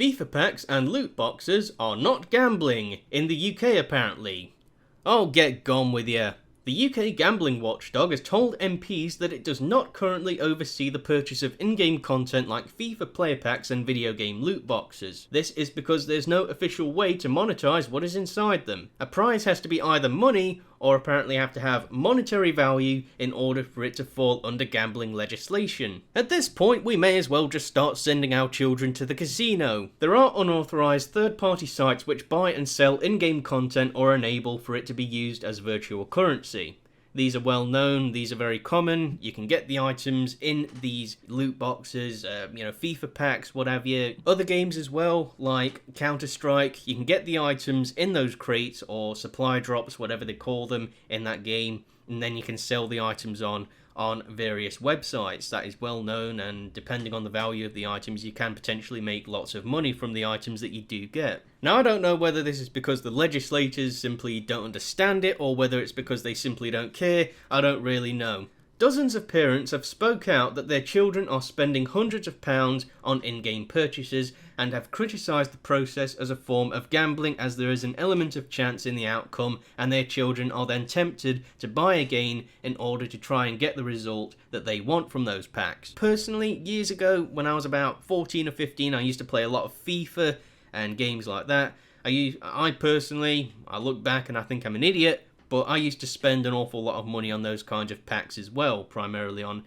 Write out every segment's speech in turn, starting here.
FIFA packs and loot boxes are not gambling, in the UK apparently. Oh, get gone with ya. The UK gambling watchdog has told MPs that it does not currently oversee the purchase of in-game content like FIFA player packs and video game loot boxes. This is because there's no official way to monetize what is inside them. A prize has to be either money or apparently have to have monetary value in order for it to fall under gambling legislation. At this point, we may as well just start sending our children to the casino. There are unauthorized third-party sites which buy and sell in-game content or enable for it to be used as virtual currency. These are well known, these are very common, you can get the items in these loot boxes, FIFA packs, what have you. Other games as well, like Counter-Strike, you can get the items in those crates or supply drops, whatever they call them, in that game, and then you can sell the items on various websites. That is well known, and depending on the value of the items, you can potentially make lots of money from the items that you do get. Now, I don't know whether this is because the legislators simply don't understand it, or whether it's because they simply don't care. I don't really know. Dozens of parents have spoke out that their children are spending hundreds of pounds on in-game purchases and have criticised the process as a form of gambling, as there is an element of chance in the outcome and their children are then tempted to buy again in order to try and get the result that they want from those packs. Personally, years ago when I was about 14 or 15, I used to play a lot of FIFA and games like that. I personally look back and I think I'm an idiot, but I used to spend an awful lot of money on those kinds of packs as well, primarily on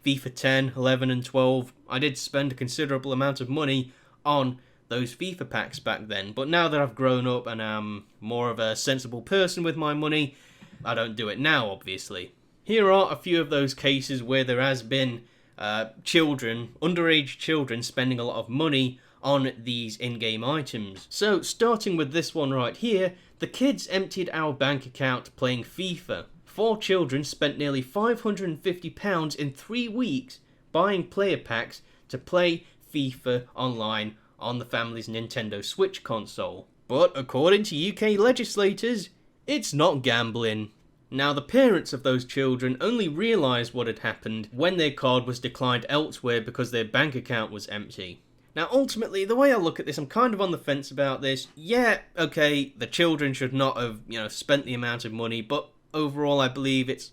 FIFA 10, 11 and 12. I did spend a considerable amount of money on those FIFA packs back then, but now that I've grown up and I'm more of a sensible person with my money, I don't do it now, obviously. Here are a few of those cases where there has been underage children spending a lot of money on these in-game items. So, starting with this one right here, the kids emptied our bank account playing FIFA. 4 children spent nearly £550 in 3 weeks buying player packs to play FIFA online on the family's Nintendo Switch console. But according to UK legislators, it's not gambling. Now, the parents of those children only realised what had happened when their card was declined elsewhere because their bank account was empty. Now, ultimately, the way I look at this, I'm kind of on the fence about this. Yeah, okay, the children should not have, spent the amount of money, but overall I believe it's,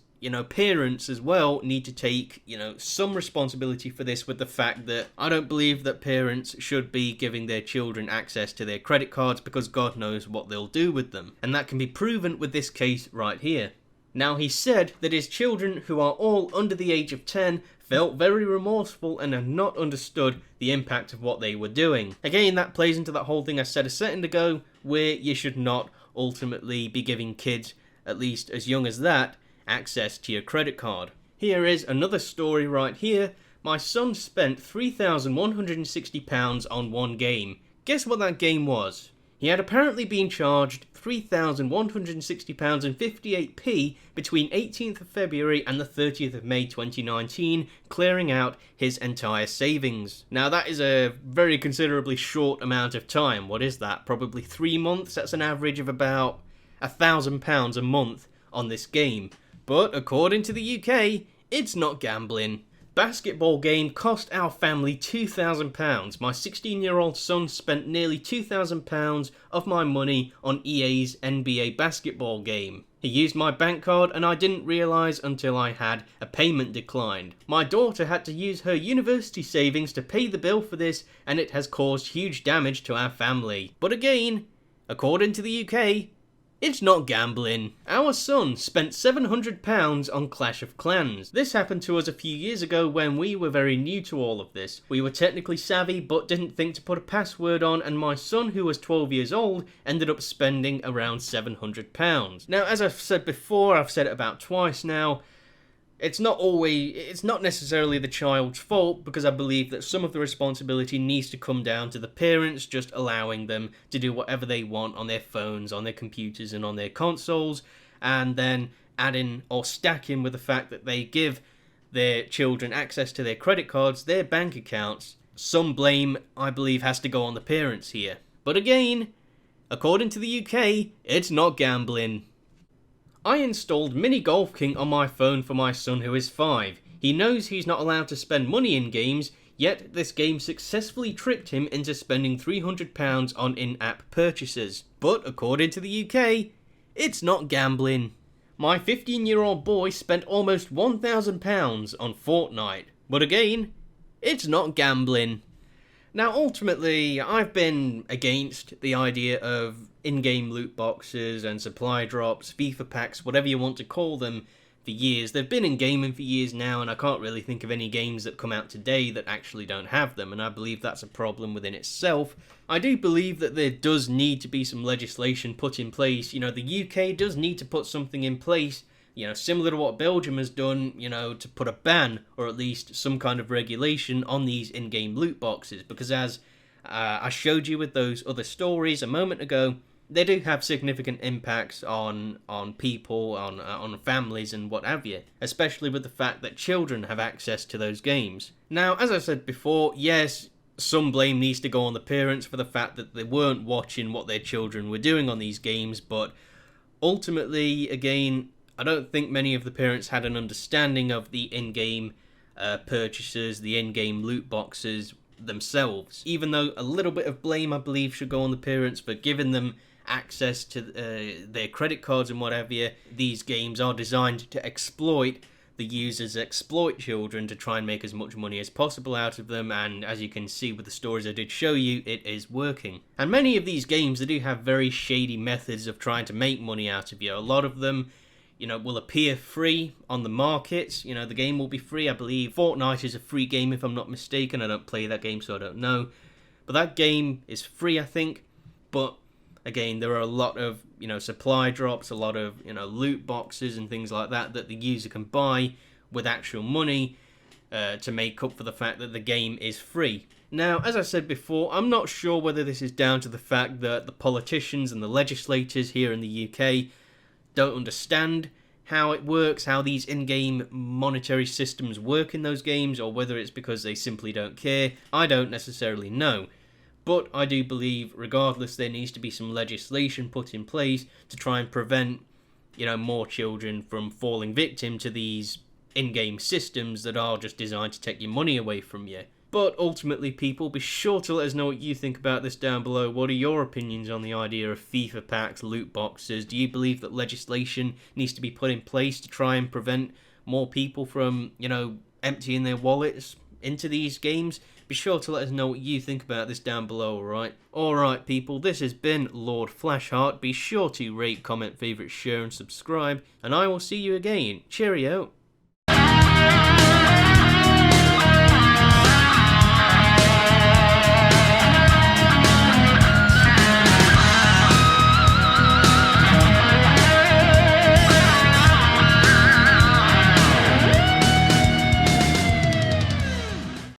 parents as well need to take, some responsibility for this, with the fact that I don't believe that parents should be giving their children access to their credit cards because God knows what they'll do with them. And that can be proven with this case right here. Now, he said that his children, who are all under the age of 10, felt very remorseful and had not understood the impact of what they were doing. Again, that plays into that whole thing I said a second ago, where you should not ultimately be giving kids, at least as young as that, access to your credit card. Here is another story right here. My son spent £3,160 on one game. Guess what that game was? He had apparently been charged £3,160 and 58p between 18th of February and the 30th of May 2019, clearing out his entire savings. Now, that is a very considerably short amount of time. What is that? Probably 3 months? That's an average of about £1,000 a month on this game. But according to the UK, it's not gambling. Basketball game cost our family £2,000. My 16-year-old son spent nearly £2,000 of my money on EA's NBA basketball game. He used my bank card and I didn't realise until I had a payment declined. My daughter had to use her university savings to pay the bill for this, and it has caused huge damage to our family. But again, according to the UK, it's not gambling. Our son spent £700 on Clash of Clans. This happened to us a few years ago when we were very new to all of this. We were technically savvy but didn't think to put a password on, and my son, who was 12 years old, ended up spending around £700. Now, as I've said before, I've said it about twice now, it's not necessarily the child's fault, because I believe that some of the responsibility needs to come down to the parents, just allowing them to do whatever they want on their phones, on their computers and on their consoles, and then adding or stacking with the fact that they give their children access to their credit cards, their bank accounts. Some blame, I believe, has to go on the parents here. But again, according to the UK, it's not gambling. I installed Mini Golf King on my phone for my son, who is 5. He knows he's not allowed to spend money in games, Yet this game successfully tricked him into spending £300 on in-app purchases. But according to the UK, it's not gambling. My 15-year-old boy spent almost £1,000 on Fortnite. But again, it's not gambling. Now, ultimately, I've been against the idea of in-game loot boxes and supply drops, FIFA packs, whatever you want to call them, for years. They've been in gaming for years now, and I can't really think of any games that come out today that actually don't have them, and I believe that's a problem within itself. I do believe that there does need to be some legislation put in place. You know, the UK does need to put something in place, you know, similar to what Belgium has done, you know, to put a ban, or at least some kind of regulation on these in-game loot boxes, because as I showed you with those other stories a moment ago, they do have significant impacts on people, on families and what have you, especially with the fact that children have access to those games. Now, as I said before, yes, some blame needs to go on the parents for the fact that they weren't watching what their children were doing on these games, but ultimately, again, I don't think many of the parents had an understanding of the in-game purchases, the in-game loot boxes themselves, even though a little bit of blame, I believe, should go on the parents for giving them access to their credit cards and what have you. These games are designed to exploit the users, exploit children to try and make as much money as possible out of them, and as you can see with the stories I did show you, it is working. And many of these games, they do have very shady methods of trying to make money out of you. A lot of them, you know, will appear free on the market. You know, the game will be free. I believe Fortnite is a free game if I'm not mistaken. I don't play that game, so I don't know. But that game is free, I think. But again, there are a lot of, you know, supply drops, a lot of, you know, loot boxes and things like that that the user can buy with actual money to make up for the fact that the game is free. Now, as I said before, I'm not sure whether this is down to the fact that the politicians and the legislators here in the UK don't understand how it works, how these in-game monetary systems work in those games, or whether it's because they simply don't care. I don't necessarily know. But I do believe, regardless, there needs to be some legislation put in place to try and prevent, you know, more children from falling victim to these in-game systems that are just designed to take your money away from you. But ultimately, people, be sure to let us know what you think about this down below. What are your opinions on the idea of FIFA packs, loot boxes? Do you believe that legislation needs to be put in place to try and prevent more people from, you know, emptying their wallets into these games? Be sure to let us know what you think about this down below, alright? Alright people, this has been Lord Flashheart. Be sure to rate, comment, favourite, share and subscribe, and I will see you again. Cheerio!